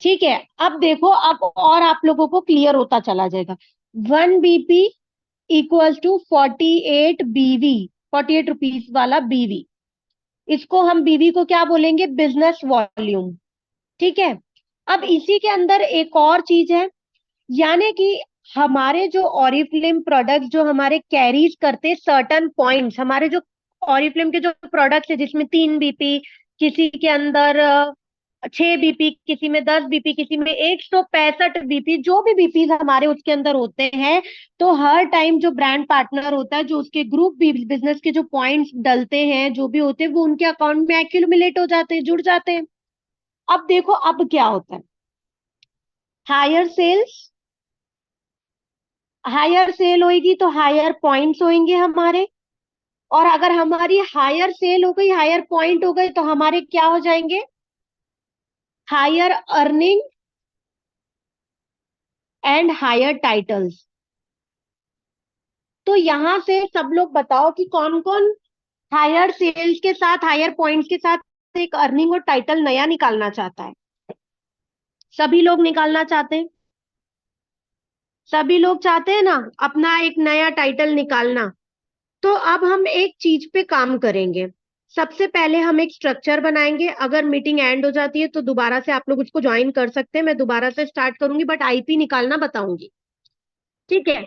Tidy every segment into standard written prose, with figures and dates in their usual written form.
ठीक है, अब देखो, अब और आप लोगों को क्लियर होता चला जाएगा। 1 BP equals to 48 BV, 48 rupees वाला बीवी। इसको हम बीवी को क्या बोलेंगे? Business volume. ठीक है। अब इसी के अंदर एक और चीज है, यानी कि हमारे जो ऑरिफ्लेम प्रोडक्ट्स जो हमारे कैरीज करते सर्टन पॉइंट्स, हमारे जो ऑरिफ्लेम के जो प्रोडक्ट्स है जिसमें 3 BP, किसी के अंदर 6 BP, किसी में 10 BP, किसी में 165 BP, जो भी बीपीज हमारे उसके अंदर होते हैं, तो हर टाइम जो ब्रांड पार्टनर होता है, जो उसके ग्रुप बिजनेस के जो पॉइंट्स डलते हैं, जो भी होते हैं, वो उनके अकाउंट में एक्यूमुलेट हो जाते हैं, जुड़ जाते हैं। अब देखो अब क्या होता है, हायर सेल्स, हायर सेल होगी तो हायर पॉइंट्स होंगे हमारे, और अगर हमारी हायर सेल हो गई, हायर पॉइंट हो गए, तो हमारे क्या हो जाएंगे? Higher earning and higher titles. तो यहां से सब लोग बताओ कि कौन कौन हायर सेल्स के साथ, हायर पॉइंट्स के साथ एक अर्निंग और टाइटल नया निकालना चाहता है? सभी लोग निकालना चाहते हैं, सभी लोग चाहते हैं ना अपना एक नया टाइटल निकालना। तो अब हम एक चीज पे काम करेंगे। सबसे पहले हम एक स्ट्रक्चर बनाएंगे, अगर मीटिंग एंड हो जाती है तो दोबारा से आप लोग उसको ज्वाइन कर सकते हैं, मैं दोबारा से स्टार्ट करूंगी, बट आईपी निकालना बताऊंगी। ठीक है।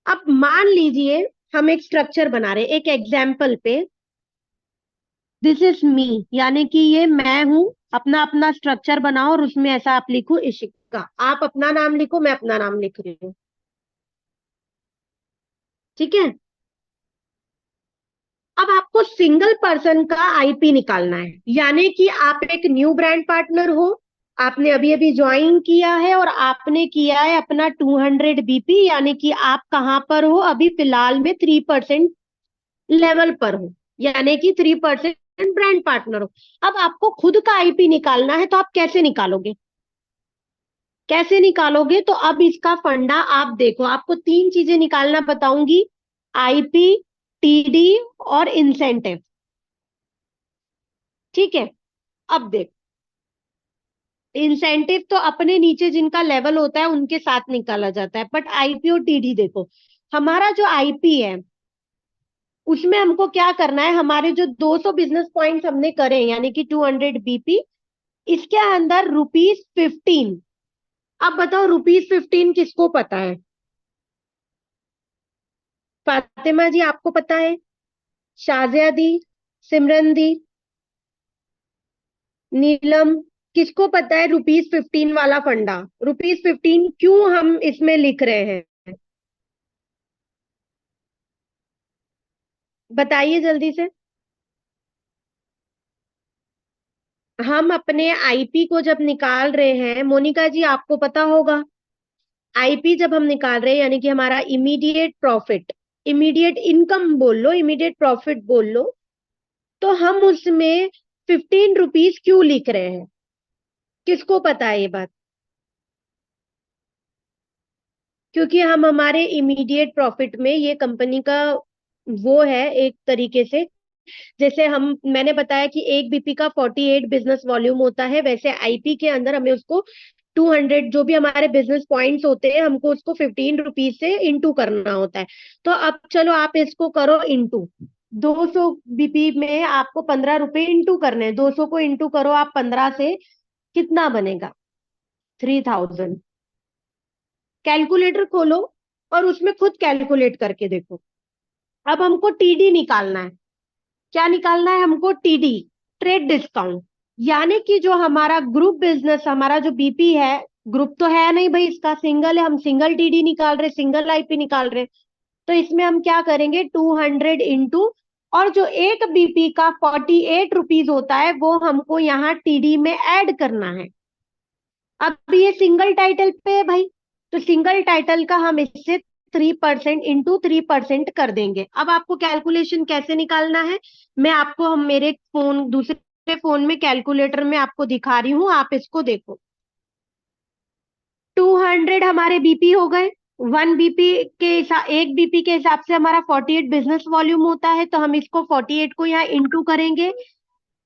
अब मान लीजिए हम एक स्ट्रक्चर बना रहे हैं, एक एग्जाम्पल पे, दिस इज मी, यानी कि ये मैं हूं। अपना अपना स्ट्रक्चर बनाओ और उसमें ऐसा आप लिखो, इशिका। आप अपना नाम लिखो, मैं अपना नाम लिख रही हूँ। ठीक है। अब आपको सिंगल पर्सन का आईपी निकालना है, यानी कि आप एक न्यू ब्रांड पार्टनर हो, आपने अभी अभी ज्वाइन किया है और आपने किया है अपना 200 BP, यानी कि आप कहां पर हो अभी फिलहाल में? 3% लेवल पर हो, यानी कि 3% ब्रांड पार्टनर हो। अब आपको खुद का आईपी निकालना है, तो आप कैसे निकालोगे? कैसे निकालोगे? तो अब इसका फंडा आप देखो, आपको तीन चीजें निकालना बताऊंगी, आईपी, टीडी और इंसेंटिव। ठीक है। अब देखो, इंसेंटिव तो अपने नीचे जिनका लेवल होता है उनके साथ निकाला जाता है, बट आईपी और टीडी देखो, हमारा जो आईपी है उसमें हमको क्या करना है, हमारे जो 200 बिजनेस पॉइंट्स हमने करे, यानी कि 200 BP, इसके अंदर ₹15। अब बताओ ₹15 किसको पता है? फातिमा जी आपको पता है? शाजिया दी, सिमरन दी, नीलम, किसको पता है ₹15 वाला फंडा? ₹15 क्यों हम इसमें लिख रहे हैं? बताइए जल्दी से। हम अपने आईपी को जब निकाल रहे हैं, मोनिका जी आपको पता होगा, आईपी जब हम निकाल रहे हैं यानी कि हमारा इमीडिएट प्रॉफिट, इमीडिएट इनकम बोल लो, इमीडिएट प्रॉफिट बोल लो, तो हम उसमें ₹15 क्यों लिख रहे हैं? किसको पता है ये बात? क्योंकि हम हमारे इमीडिएट प्रॉफिट में, ये कंपनी का वो है एक तरीके से, जैसे हम, मैंने बताया कि 1 BP का 48 बिजनेस वॉल्यूम होता है, वैसे आईपी के अंदर हमें उसको 200, जो भी हमारे बिजनेस पॉइंट्स होते हैं, हमको उसको ₹15 से इंटू करना होता है। तो अब चलो आप इसको करो इंटू, 200 BP में आपको ₹15 इंटू करने हैं, 200 को इंटू करो आप 15 से, कितना बनेगा? 3000। कैलकुलेटर खोलो और उसमें खुद कैलकुलेट करके देखो। अब हमको टीडी निकालना है। क्या निकालना है हमको? TD, trade discount. यानी कि जो हमारा ग्रुप बिजनेस, हमारा जो बीपी है, ग्रुप तो है नहीं भाई, इसका सिंगल है, हम सिंगल टीडी निकाल रहे, सिंगल आईपी निकाल रहे। तो इसमें हम क्या करेंगे, 200 इंटू, और जो एक बीपी का 48 रुपीज होता है वो हमको यहाँ टीडी में ऐड करना है। अब ये सिंगल टाइटल पे है भाई, तो सिंगल टाइटल का हम इससे 3% इंटू 3% कर देंगे। अब आपको कैलकुलेशन कैसे निकालना है, मैं आपको, हम मेरे फोन, दूसरे फोन में कैलकुलेटर में आपको दिखा रही हूँ, आप इसको देखो। 200 हमारे बीपी हो गए, 1 BP के हिसाब, 1 BP के हिसाब से हमारा 48 बिजनेस वॉल्यूम होता है, तो हम इसको 48 को यहाँ इंटू करेंगे।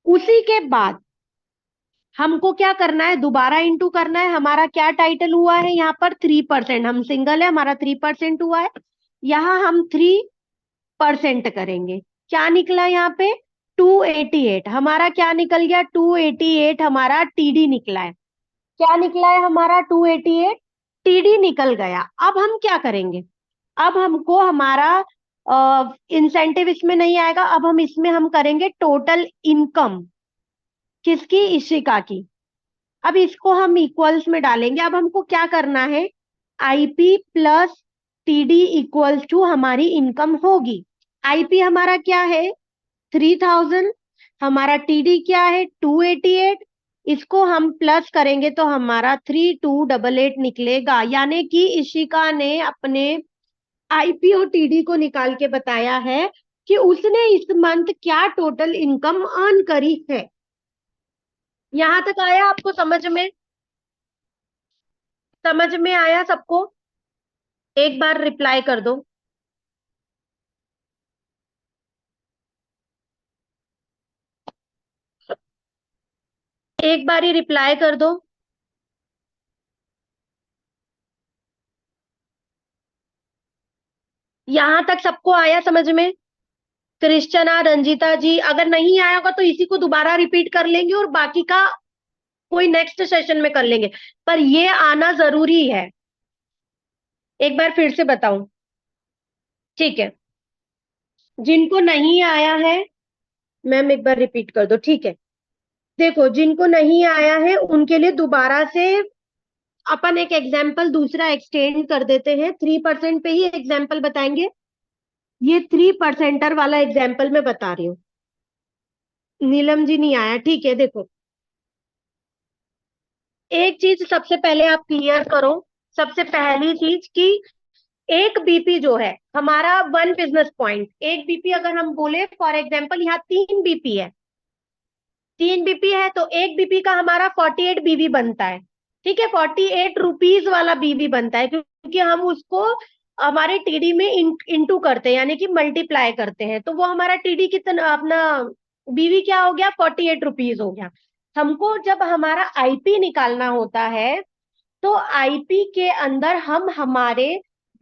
उसी के बाद हमको क्या करना है, दोबारा इंटू करना है। हमारा क्या टाइटल हुआ है यहाँ पर, 3%। हम सिंगल है, हमारा 3% हुआ है। यहाँ हम 3% करेंगे। क्या निकला यहाँ पे, 288। हमारा क्या निकल गया, 288 हमारा टीडी निकला है। क्या निकला है हमारा, 288 टीडी निकल गया। अब हम क्या करेंगे, अब हमको हमारा इंसेंटिव इसमें नहीं आएगा। अब हम इसमें हम करेंगे टोटल इनकम, किसकी, इशिका की। अब इसको हम इक्वल्स में डालेंगे। अब हमको क्या करना है, IP plus TD equals to हमारी इनकम होगी। आईपी हमारा क्या है, 3000। हमारा टीडी क्या है, 288। इसको हम प्लस करेंगे तो हमारा 3288 निकलेगा। यानी कि इशिका ने अपने आईपी और टीडी को निकाल के बताया है कि उसने इस मंथ क्या टोटल इनकम अर्न करी है। यहां तक आया आपको समझ में, समझ में आया सबको? एक बार रिप्लाई कर दो। एक बार ही रिप्लाई कर दो। यहां तक सबको आया समझ में? क्रिश्चना, रंजीता जी, अगर नहीं आया होगा तो इसी को दोबारा रिपीट कर लेंगे और बाकी का कोई नेक्स्ट सेशन में कर लेंगे। पर ये आना जरूरी है। एक बार फिर से बताऊं, ठीक है? जिनको नहीं आया है, मैम एक बार रिपीट कर दो, ठीक है? देखो, जिनको नहीं आया है उनके लिए दोबारा से अपन एक एग्जाम्पल दूसरा एक्सटेंड कर देते हैं। 3% पे ही एग्जाम्पल बताएंगे। ये 3%er वाला एग्जाम्पल मैं बता रही हूँ। नीलम जी नहीं आया, ठीक है? देखो, एक चीज सबसे पहले आप क्लियर करो। सबसे पहली चीज कि एक बीपी जो है हमारा, 1 बिजनेस पॉइंट, एक बीपी अगर हम बोले फॉर एग्जाम्पल, यहाँ 3 बीपी है। 3 बीपी है तो एक बीपी का हमारा 48 बीवी बनता है। ठीक है, 48 रुपीज वाला बीवी बनता है, क्योंकि हम उसको हमारे टीडी में इंटू करते हैं, यानी कि मल्टीप्लाई करते हैं। तो वो हमारा टीडी कितना, अपना बीवी क्या हो गया, 48 रुपीज हो गया। हमको जब हमारा आईपी निकालना होता है तो आईपी के अंदर हम हमारे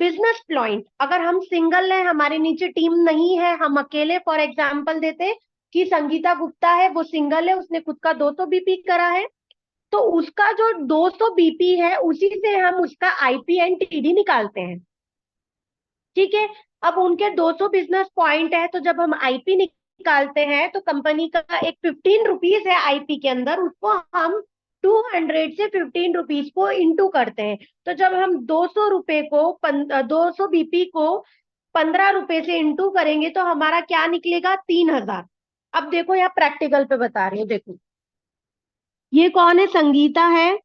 बिजनेस पॉइंट, अगर हम सिंगल है, हमारे नीचे टीम नहीं है, हम अकेले, फॉर एग्जाम्पल देते कि संगीता गुप्ता है, वो सिंगल है, उसने खुद का 200 बीपी करा है, तो उसका जो 200 बीपी है उसी से हम उसका आईपी एंड टीडी निकालते हैं। ठीक है, अब उनके 200 बिजनेस पॉइंट है, तो जब हम आईपी निकालते हैं तो कंपनी का एक 15 रुपीज है आईपी के अंदर, उसको हम 200 से 15 रुपीज को इंटू करते हैं। तो जब हम 200 रुपए को 200 बीपी को 15 रुपए से इंटू करेंगे तो हमारा क्या निकलेगा, 3000। अब देखो, यहाँ प्रैक्टिकल पे बता रही हूँ। देखो, ये कौन है, संगीता है।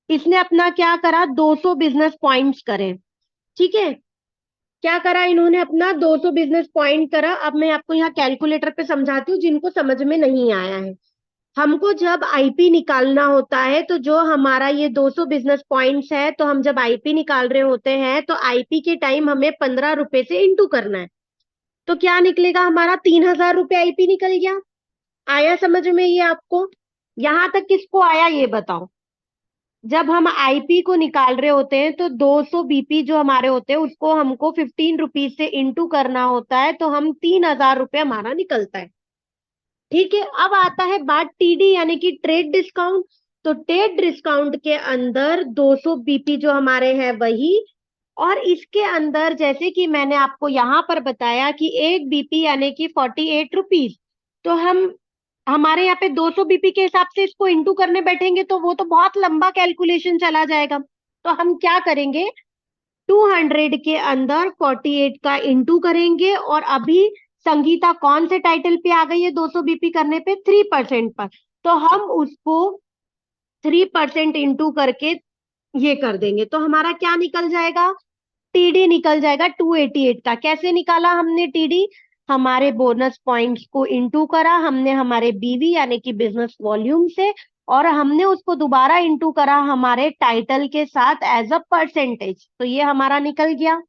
इसने अपना क्या करा, 200 बिजनेस पॉइंट्स करे। ठीक है, क्या करा इन्होंने, अपना 200 बिजनेस पॉइंट करा। अब मैं आपको यहाँ कैलकुलेटर पे समझाती हूँ जिनको समझ में नहीं आया है। हमको जब आईपी निकालना होता है तो जो हमारा ये 200 बिजनेस पॉइंट्स है, तो हम जब आईपी निकाल रहे होते हैं तो आईपी के टाइम हमें 15 रुपए से इंटू करना है। तो क्या निकलेगा हमारा, 3000 रुपये आईपी निकल गया। आया समझ में ये आपको? यहां तक किसको आया ये बताओ? जब हम आईपी को निकाल रहे होते हैं तो 200 बीपी जो हमारे होते हैं उसको हमको 15 रुपीज से इंटू करना होता है, तो हम 3000 रुपये हमारा निकलता है। ठीक है, अब आता है बात टीडी यानी कि ट्रेड डिस्काउंट। तो ट्रेड डिस्काउंट के अंदर 200 बीपी जो हमारे हैं वही, और इसके अंदर जैसे कि मैंने आपको यहाँ पर बताया कि एक बीपी यानी कि 48 रुपीज। तो हम हमारे यहाँ पे 200 बीपी के हिसाब से इसको इंटू करने बैठेंगे तो वो तो बहुत लंबा कैलकुलेशन चला जाएगा। तो हम क्या करेंगे, 200 के अंदर 48 का इंटू करेंगे। और अभी संगीता कौन से टाइटल पे आ गई है 200 बीपी करने पे, 3% पर। तो हम उसको 3% इंटू करके ये कर देंगे तो हमारा क्या निकल जाएगा, टीडी निकल जाएगा 288 का। कैसे निकाला हमने टीडी, हमारे बोनस पॉइंट्स को इंटू करा हमने हमारे बीवी यानी कि बिजनेस वॉल्यूम से, और हमने उसको दोबारा इंटू करा हमारे टाइटल के साथ एज अ परसेंटेज, तो ये हमारा निकल गया।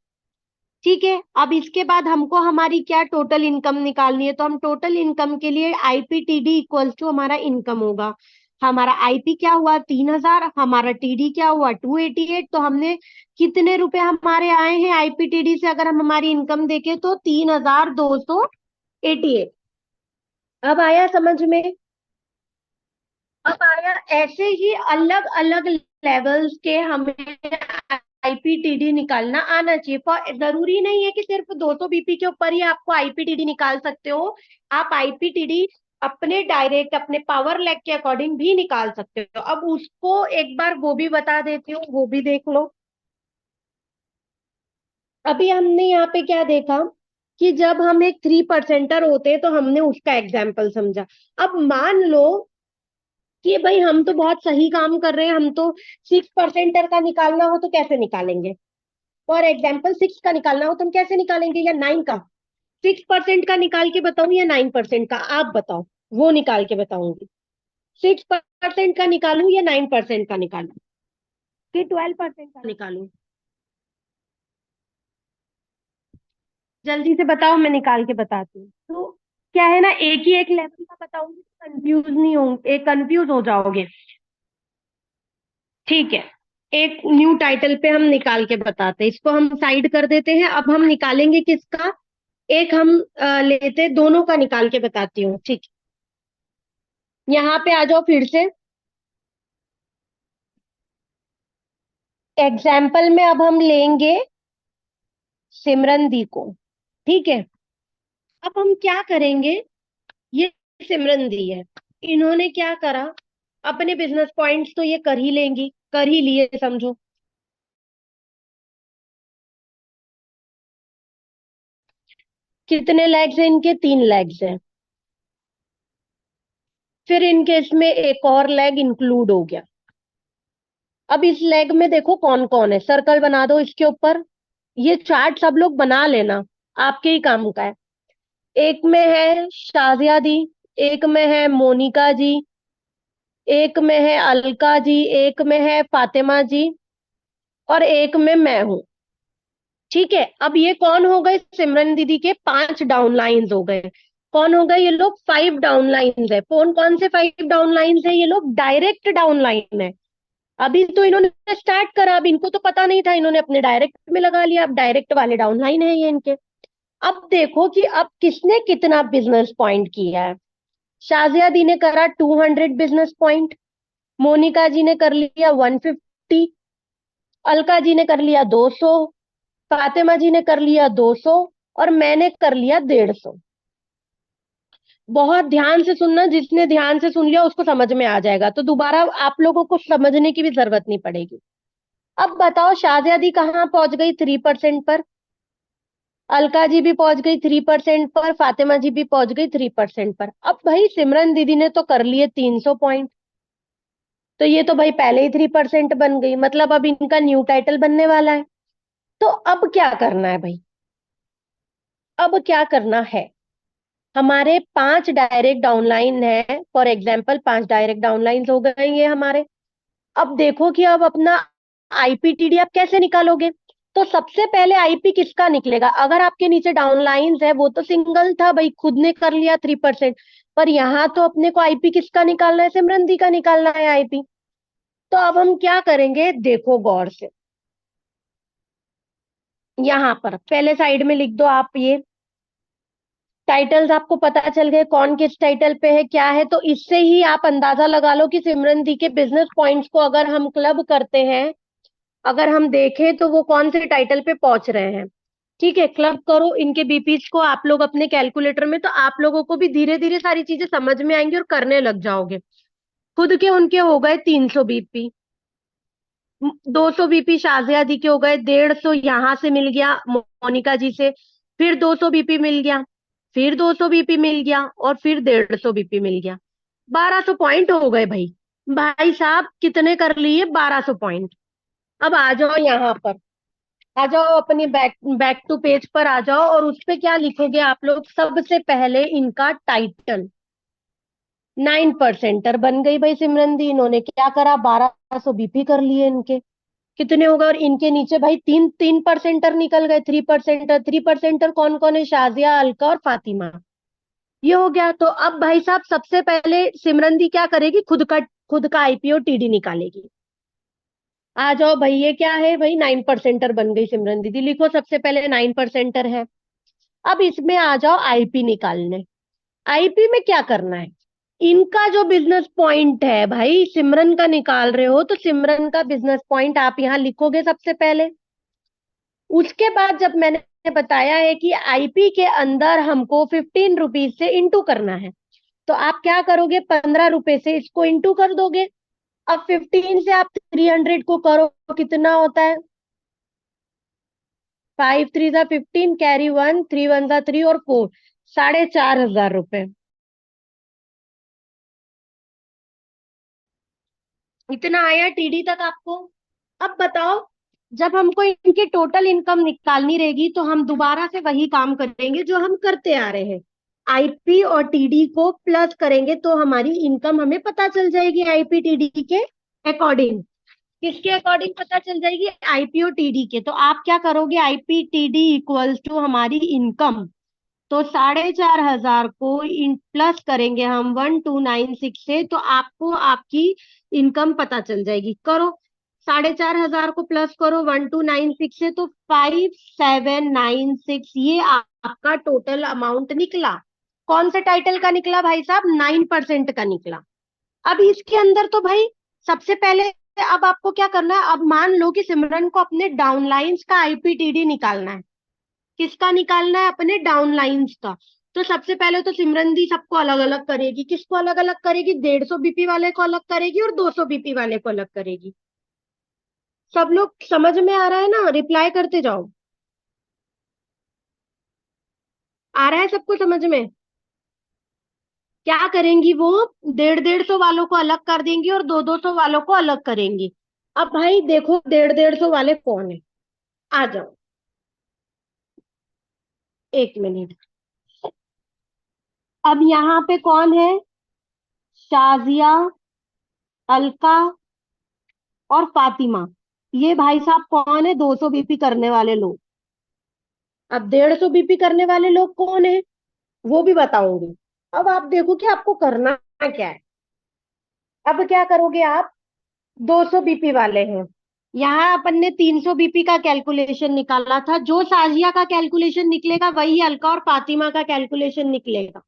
ठीक है, अब इसके बाद हमको हमारी क्या टोटल इनकम निकालनी है। तो हम टोटल इनकम के लिए आईपीटीडी इक्वल्स टू हमारा इनकम होगा। हमारा आईपी क्या हुआ 3,000, हमारा टीडी क्या हुआ 288। तो हमने कितने रुपए हमारे आए हैं आईपीटीडी से, अगर हम हमारी इनकम देखें तो 3,288। अब आया समझ में? अब आया। ऐसे ही अलग अलग लेवल्स के हमें आईपीटीडी निकालना आना चाहिए। पर जरूरी नहीं है कि सिर्फ 200 बीपी के ऊपर ही आपको आईपीटीडी निकाल सकते हो। आप आईपीटीडी अपने डायरेक्ट अपने पावर लैग के अकॉर्डिंग भी निकाल सकते हो। अब उसको एक बार वो भी बता देती हूँ, वो भी देख लो। अभी हमने यहाँ पे क्या देखा कि जब हम एक 3%er होते हैं तो हमने उसका एग्जाम्पल समझा। अब मान लो कि भाई हम तो बहुत सही काम कर रहे हैं, हम तो 6%er का निकालना हो तो कैसे निकालेंगे? फॉर एग्जाम्पल 6 का निकालना हो तो हम कैसे निकालेंगे, या 9 का? 6% का निकाल के बताऊं या 9% का, आप बताओ। वो निकाल के बताऊंगी। 6% का निकालूं या 9% का निकालूं, कि 12% का निकालूं? जल्दी से बताओ, मैं निकाल के बताती हूँ। तो क्या है ना, एक ही एक लेवल का बताऊंगी तो कंफ्यूज नहीं होंगे, कंफ्यूज हो जाओगे। ठीक है, एक न्यू टाइटल पे हम निकाल के बताते हैं, इसको हम साइड कर देते हैं। अब हम निकालेंगे किसका? एक हम लेते दोनों का निकाल के बताती हूँ, ठीक? यहाँ पे आ जाओ फिर से। एग्जाम्पल में अब हम लेंगे सिमरन दी को। ठीक है, अब हम क्या करेंगे? ये सिमरन दी है, इन्होंने क्या करा? अपने बिजनेस पॉइंट्स तो ये कर ही लेंगी, कर ही लिए समझो। कितने लेग्स हैं इनके? 3 लेग्स हैं। फिर इनके इसमें एक और लेग इंक्लूड हो गया। अब इस लेग में देखो कौन कौन है, सर्कल बना दो इसके ऊपर। ये चार्ट सब लोग बना लेना, आपके ही काम का है। एक में है शाजिया दी, एक में है मोनिका जी, एक में है अलका जी, एक में है फातिमा जी, और एक में मैं हूं। ठीक है, अब ये कौन हो गए? सिमरन दीदी के 5 डाउनलाइंस हो गए। कौन हो गए ये लोग? 5 डाउनलाइंस है। कौन कौन से 5 डाउनलाइंस है? ये लोग डायरेक्ट डाउनलाइन है। अभी तो इन्होंने स्टार्ट करा, अब इनको तो पता नहीं था, इन्होंने अपने डायरेक्ट में लगा लिया। अब डायरेक्ट वाले डाउनलाइन है ये इनके। अब देखो कि अब किसने कितना बिजनेस पॉइंट किया है। शाजिया दी ने करा 200 बिजनेस पॉइंट, मोनिका जी ने कर लिया 150, अलका जी ने कर लिया 200, फातिमा जी ने कर लिया 200, और मैंने कर लिया 150। बहुत ध्यान से सुनना, जिसने ध्यान से सुन लिया उसको समझ में आ जाएगा, तो दोबारा आप लोगों को समझने की भी जरूरत नहीं पड़ेगी। अब बताओ, शाजिया दी कहाँ पहुंच गई? 3% पर। अलका जी भी पहुंच गई 3% पर, फातिमा जी भी पहुंच गई 3% पर। अब भाई सिमरन दीदी ने तो कर लिए 300 पॉइंट, तो ये तो भाई पहले ही 3% बन गई, मतलब अब इनका न्यू टाइटल बनने वाला है। तो अब क्या करना है भाई? अब क्या करना है? हमारे 5 डायरेक्ट डाउनलाइन है, फॉर एग्जाम्पल 5 डायरेक्ट डाउनलाइन हो गए ये हमारे। अब देखो कि अब अपना आईपीटीडी आप कैसे निकालोगे। तो सबसे पहले आईपी किसका निकलेगा? अगर आपके नीचे डाउनलाइंस है, वो तो सिंगल था भाई, खुद ने कर लिया 3%। पर यहाँ तो अपने को आईपी किसका निकालना है? सिमरन दी का निकालना है आईपी। तो अब हम क्या करेंगे, देखो गौर से। यहाँ पर पहले साइड में लिख दो आप ये टाइटल्स। आपको पता चल गए कौन किस टाइटल पे है, क्या है। तो इससे ही आप अंदाजा लगा लो कि सिमरन दी के बिजनेस पॉइंट्स को अगर हम क्लब करते हैं, अगर हम देखें तो वो कौन से टाइटल पे पहुंच रहे हैं। ठीक है, क्लब करो इनके बीपीज को आप लोग अपने कैलकुलेटर में, तो आप लोगों को भी धीरे धीरे सारी चीजें समझ में आएंगी और करने लग जाओगे। खुद के उनके हो गए 300 बीपी, 200 बीपी शाजिया दी के हो गए, 150 यहां से मिल गया मोनिका जी से, फिर 200 बीपी मिल गया, फिर 200 बीपी मिल गया, और फिर 150 बीपी मिल गया। 1200 पॉइंट हो गए भाई। भाई साहब कितने कर लिए? 1200 पॉइंट। अब आ जाओ यहाँ पर, आ जाओ अपने बैक बैक टू पेज पर आ जाओ, और उस पे क्या लिखोगे आप लोग? सबसे पहले इनका टाइटल 9%er बन गई भाई सिमरन दी। इन्होंने क्या करा? 1200 बीपी कर लिए इनके। कितने हो गए? और इनके नीचे भाई 3 3%er निकल गए। 3%er, 3%er कौन कौन है? शाजिया, अलका और फातिमा। ये हो गया। तो अब भाई साहब सबसे पहले सिमरन दी क्या करेगी, खुद का आईपीओ टीडी निकालेगी। आ जाओ भाई, ये क्या है भाई, 9% बन गई सिमरन दीदी, लिखो सबसे पहले 9% है। अब इसमें आ जाओ आईपी निकालने। आईपी में क्या करना है, इनका जो बिजनेस पॉइंट है भाई, सिमरन का निकाल रहे हो तो सिमरन का बिजनेस पॉइंट आप यहाँ लिखोगे सबसे पहले। उसके बाद जब मैंने बताया है कि आईपी के अंदर हमको 15 रुपीज से इंटू करना है, तो आप क्या करोगे, 15 रुपए से इसको इंटू कर दोगे। अब 15 से आप 300 को करो, कितना होता है, 5 3 जा 15, कैरी 1, 3 1 जा 3 और 4, 4,500 रुपए। इतना आया टीडी तक आपको। अब बताओ, जब हमको इनकी टोटल इनकम निकालनी रहेगी तो हम दोबारा से वही काम करेंगे जो हम करते आ रहे हैं। आईपी और टीडी को प्लस करेंगे तो हमारी इनकम हमें पता चल जाएगी, आईपी टीडी के अकॉर्डिंग। किसके अकॉर्डिंग पता चल जाएगी, आईपी और टीडी के। तो आप क्या करोगे, आईपी टीडी इक्वल्स टू हमारी इनकम। तो 4,500 को इन प्लस करेंगे हम 1296 से, तो आपको आपकी इनकम पता चल जाएगी। करो, 4,500 को प्लस करो 1296 से, तो 5796, ये आपका टोटल अमाउंट निकला। कौन से टाइटल का निकला भाई साहब, 9% का निकला। अब इसके अंदर तो भाई सबसे पहले, अब आपको क्या करना है, अब मान लो कि सिमरन को अपने डाउनलाइंस का आईपीटीडी निकालना है। किसका निकालना है, अपने डाउनलाइंस का। तो सबसे पहले तो सिमरन दी सबको अलग अलग करेगी। किसको अलग अलग करेगी, 150 बीपी वाले को अलग करेगी और 200 बीपी वाले को अलग करेगी। सब लोग समझ में आ रहा है ना, रिप्लाई करते जाओ। आ रहा है सबको समझ में। क्या करेंगी वो, 150 150 वालों को अलग कर देंगी और 200 200 वालों को अलग करेंगी। अब भाई देखो 150 150 वाले कौन है, आ जाओ, एक मिनट। अब यहाँ पे कौन है, शाजिया, अलका और फातिमा। ये भाई साहब कौन है, 200 बीपी करने वाले लोग। अब 150 बीपी करने वाले लोग कौन है, वो भी बताऊंगी। अब आप देखो कि आपको करना क्या है। अब क्या करोगे आप, 200 बीपी वाले हैं, यहाँ अपन ने 300 बीपी का कैलकुलेशन निकाला था। जो साजिया का कैलकुलेशन निकलेगा वही अलका और फातिमा का कैलकुलेशन निकलेगा।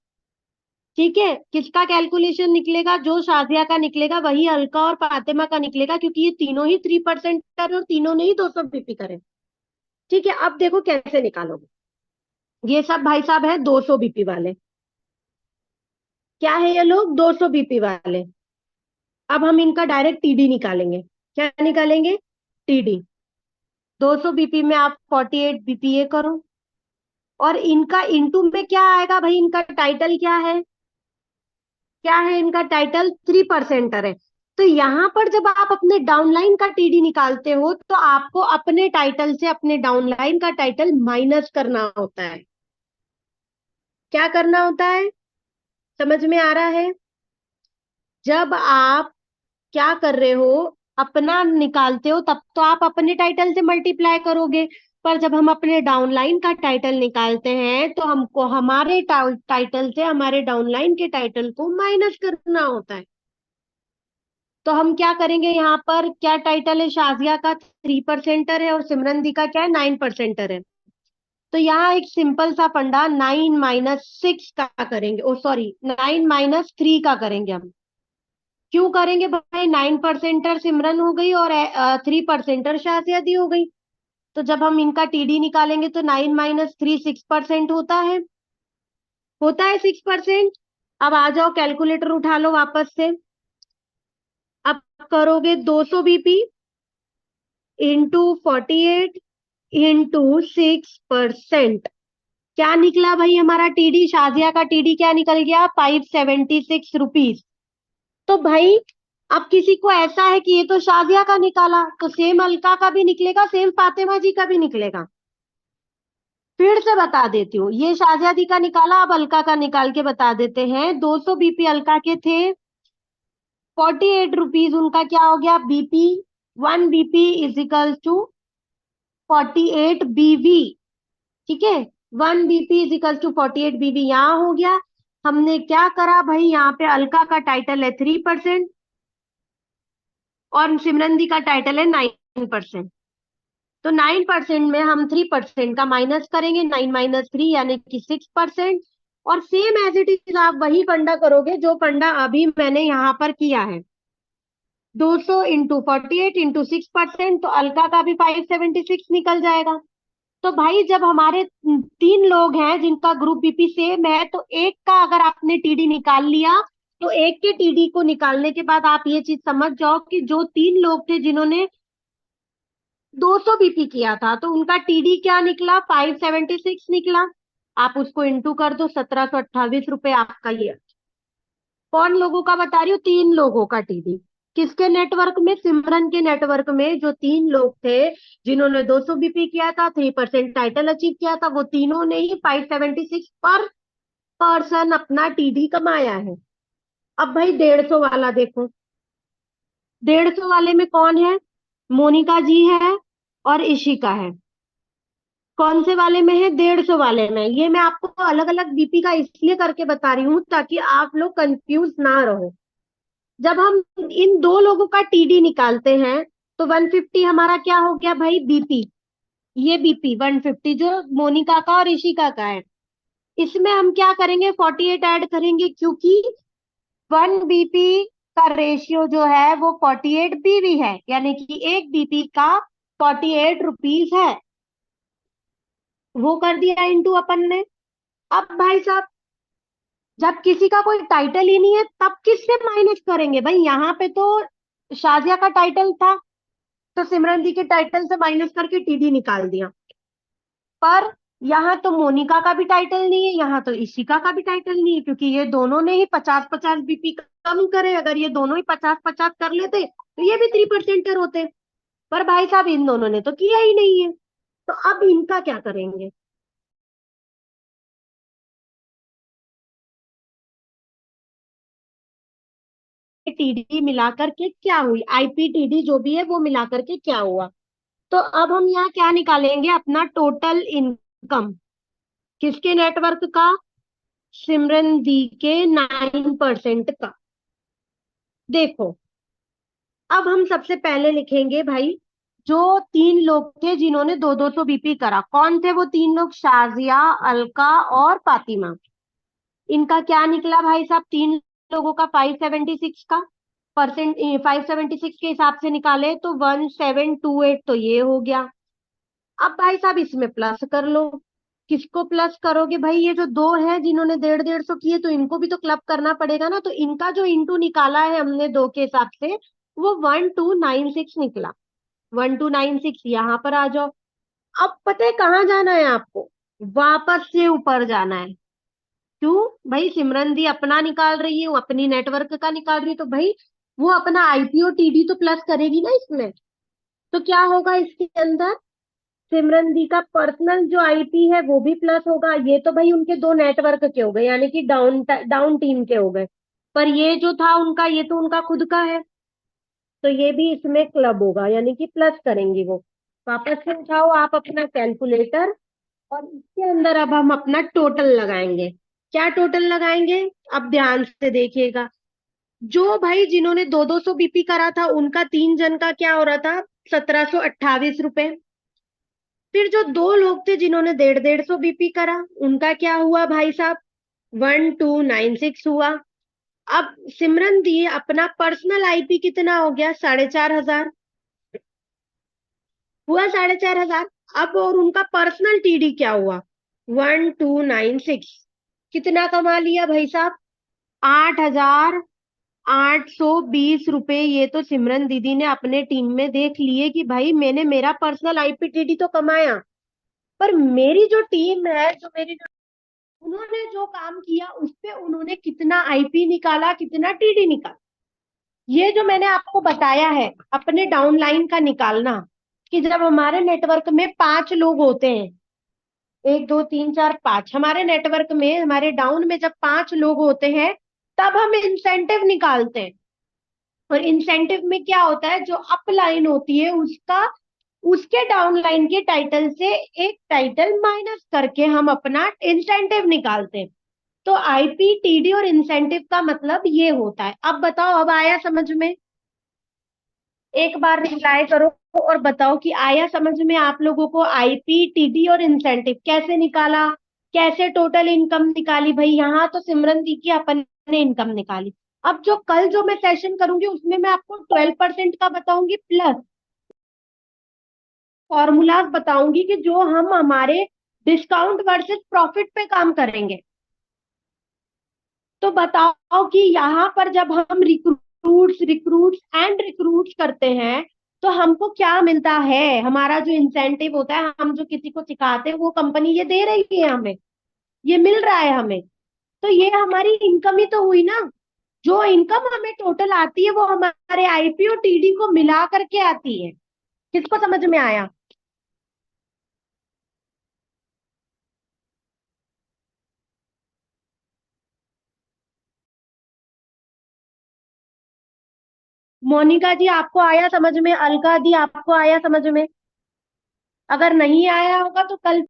ठीक है, किसका कैलकुलेशन निकलेगा, जो शाजिया का निकलेगा वही अलका और फातिमा का निकलेगा, क्योंकि ये तीनों ही 3% करे और तीनों ने ही 200 बीपी करे। ठीक है, अब देखो कैसे निकालोगे। ये सब भाई साहब है 200 बीपी वाले। क्या है ये लोग, 200 बीपी वाले। अब हम इनका डायरेक्ट टीडी निकालेंगे। क्या निकालेंगे, टीडी। 200 बीपी में आप 48 बीपी ये करो, और इनका इंटू में क्या आएगा भाई, इनका टाइटल क्या है, क्या है इनका टाइटल, 3%er है। तो यहाँ पर जब आप अपने डाउनलाइन का टीडी निकालते हो तो आपको अपने टाइटल से अपने डाउनलाइन का टाइटल माइनस करना होता है। क्या करना होता है, समझ में आ रहा है। जब आप क्या कर रहे हो, अपना निकालते हो तब तो आप अपने टाइटल से मल्टीप्लाई करोगे, पर जब हम अपने डाउनलाइन का टाइटल निकालते हैं तो हमको हमारे टाइटल से हमारे डाउनलाइन के टाइटल को माइनस करना होता है। तो हम क्या करेंगे, यहाँ पर क्या टाइटल है, शाजिया का 3%er है और सिमरन दी का क्या है, 9%er है। तो यहाँ एक सिंपल सा फंडा, 9 - 6 का करेंगे, ओ सॉरी 9 - 3 का करेंगे हम। क्यों करेंगे भाई, 9%er सिमरन हो गई और 3%er शाजिया दी हो गई। तो जब हम इनका टीडी निकालेंगे तो 9 - 3 6% होता है 6%। अब आ जाओ कैलकुलेटर उठा लो वापस से। अब करोगे 200 बीपी इंटू 48 इंटू 6%। क्या निकला भाई हमारा टीडी, शाजिया का टीडी क्या निकल गया, 576 रुपीज। तो भाई अब किसी को ऐसा है कि ये तो शाजिया का निकाला, तो सेम अलका का भी निकलेगा, सेम फातिमा जी का भी निकलेगा। फिर से बता देती हूँ, ये शाजिया दी का निकाला, अब अलका का निकाल के बता देते हैं। 200 बीपी अलका के थे, 48 रुपीज उनका क्या हो गया, BP. 1 BP is equal to 48 BV. ठीक है, 1 बीपी इज इक्वल टू 48 बीवी यहाँ हो गया। हमने क्या करा भाई, यहाँ पे अलका का टाइटल है 3% और सिमरन दी का टाइटल है 9%। तो 9% में हम 3% का माइनस करेंगे, 9 - 3 यानी कि 6%। और सेम एज इट इज आप वही फंडा करोगे जो फंडा अभी मैंने यहाँ पर किया है। 200 इंटू 48 इंटू 6%, तो अलका का भी 576 निकल जाएगा। तो भाई जब हमारे 3 लोग हैं जिनका ग्रुप बीपी सेम है, तो एक का अगर आपने टीडी निकाल लिया, तो एक के टीडी को निकालने के बाद आप ये चीज समझ जाओ कि जो 3 लोग थे जिन्होंने 200 बीपी किया था, तो उनका टीडी क्या निकला, 576 निकला। आप उसको इंटू कर दो, 1728 रुपए आपका ये। कौन लोगों का बता रही हूँ, 3 लोगों का टीडी। किसके नेटवर्क में, सिमरन के नेटवर्क में जो 3 लोग थे जिन्होंने 200 बीपी किया था, 3% टाइटल अचीव किया था, वो तीनों ने ही 576 पर पर्सन अपना टीडी कमाया है। अब भाई 150 वाला देखो, 150 वाले में कौन है, मोनिका जी है और इशिका है। कौन से वाले में है, 150 वाले में। ये मैं आपको अलग अलग बीपी का इसलिए करके बता रही हूँ ताकि आप लोग कंफ्यूज ना रहो। जब हम इन 2 लोगों का टीडी निकालते हैं, तो 150 हमारा क्या हो गया भाई, बीपी। ये बीपी 150 जो मोनिका का और इशिका का है। इसमें हम क्या करेंगे, 48 ऐड करेंगे, क्योंकि 1 बीपी का रेशियो जो है वो 48 बीवी है, यानी कि 1 बीपी का 48 रुपीज है। वो कर दिया इंटू अपन ने। अब भाई साहब, जब किसी का कोई टाइटल ही नहीं है तब किससे माइनस करेंगे भाई, यहाँ पे तो शाजिया का टाइटल था, तो सिमरन दी के टाइटल से माइनस करके टीडी निकाल दिया। पर यहाँ तो मोनिका का भी टाइटल नहीं है, यहाँ तो इशिका का भी टाइटल नहीं है, क्योंकि ये दोनों ने ही 50-50 बीपी कम करे। अगर ये दोनों ही 50-50 कर लेते तो ये भी 3%er होते। पर भाई साहब इन दोनों ने तो किया ही नहीं है, तो अब इनका क्या करेंगे। टीडी मिलाकर के क्या हुई, आईपीटीडी जो भी है वो मिलाकर के क्या हुआ। तो अब हम यहाँ क्या निकालेंगे, अपना टोटल इनकम। किसके नेटवर्क का, सिमरन दी के 9% का। देखो, अब हम सबसे पहले लिखेंगे भाई, जो 3 लोग थे जिन्होंने 2-200 बीपी करा, कौन थे वो 3 लोग, शाजिया, अलका और फातिमा। इनका क्या निकला भाई साहब, 3 लोगों का 576 का परसेंट, 576 के हिसाब से निकाले तो 1728, तो ये हो गया। अब भाई साहब इसमें प्लस कर लो। किसको प्लस करोगे भाई, ये जो दो है जिन्होंने 150-150 किए, तो इनको भी तो क्लब करना पड़ेगा ना। तो इनका जो इंटू निकाला है हमने दो के हिसाब से, वो 1296 निकला। 1296, यहाँ पर आ जाओ। अब पता है कहाँ जाना है आपको, वापस से ऊपर जाना है। क्यों भाई, सिमरन दी अपना निकाल रही है, वो अपनी नेटवर्क का निकाल रही है, तो भाई वो अपना आईपीओ टीडी तो प्लस करेगी ना इसमें। तो क्या होगा इसके अंदर, सिमरन दी का पर्सनल जो आईपी है वो भी प्लस होगा। ये तो भाई उनके दो नेटवर्क के हो गए, यानी कि डाउन डाउन टीम के हो गए। पर ये जो था उनका, ये तो उनका खुद का है, तो ये भी इसमें क्लब होगा, यानी कि प्लस करेंगी वो। वापस से उठाओ आप अपना कैलकुलेटर, और इसके अंदर अब हम अपना टोटल लगाएंगे। क्या टोटल लगाएंगे, अब ध्यान से देखिएगा। जो भाई जिन्होंने 2-200 बीपी करा था, उनका 3 जन का क्या हो रहा था, 1728 रुपए। फिर जो 2 लोग थे जिन्होंने 150-150 बीपी करा, उनका क्या हुआ भाई साहब, 1296 हुआ। अब सिमरन दी अपना पर्सनल आईपी कितना हो गया, 4500 हुआ, 4500। अब और उनका पर्सनल टीडी क्या हुआ, 1296। कितना कमा लिया भाई साहब, 8820 रुपए। ये तो सिमरन दीदी ने अपने टीम में देख लिए कि भाई मैंने मेरा पर्सनल आईपीटीडी तो कमाया, पर मेरी जो टीम है, जो मेरी, उन्होंने जो काम किया उस पे उन्होंने कितना आईपी निकाला, कितना टीडी निकाला। ये जो मैंने आपको बताया है अपने डाउनलाइन का निकालना, कि जब हमारे नेटवर्क में 5 लोग होते हैं, 1 2 3 4 5, हमारे नेटवर्क में, हमारे डाउन में जब 5 लोग होते हैं, तब हम इंसेंटिव निकालते हैं। और इंसेंटिव में क्या होता है, जो अप लाइन होती है उसका, उसके डाउन लाइन के टाइटल से एक टाइटल माइनस करके हम अपना इंसेंटिव निकालते हैं। तो आईपी, टीडी और इंसेंटिव का मतलब ये होता है। अब बताओ, अब आया समझ में? एक बार रिप्लाई करो और बताओ कि आया समझ में आप लोगों को? आईपी, टीडी और इंसेंटिव कैसे निकाला, कैसे टोटल इनकम निकाली? भाई यहाँ तो सिमरन दी की अपन ने इनकम निकाली। अब जो कल जो मैं सेशन करूंगी उसमें मैं आपको 12% का बताऊंगी, प्लस फॉर्मूलाज बताऊंगी कि जो हम हमारे डिस्काउंट वर्सेस प्रॉफिट पे काम करेंगे। तो बताओ कि यहाँ पर जब हम रिक्रूट्स करते हैं तो हमको क्या मिलता है? हमारा जो इंसेंटिव होता है, हम जो किसी को सिखाते हैं वो कंपनी ये दे रही है हमें, ये मिल रहा है हमें। तो ये हमारी इनकम ही तो हुई ना। जो इनकम हमें टोटल आती है वो हमारे आईपी और टीडी को मिला करके आती है। किसको समझ में आया? मोनिका जी आपको आया समझ में? अलका दी आपको आया समझ में? अगर नहीं आया होगा तो कल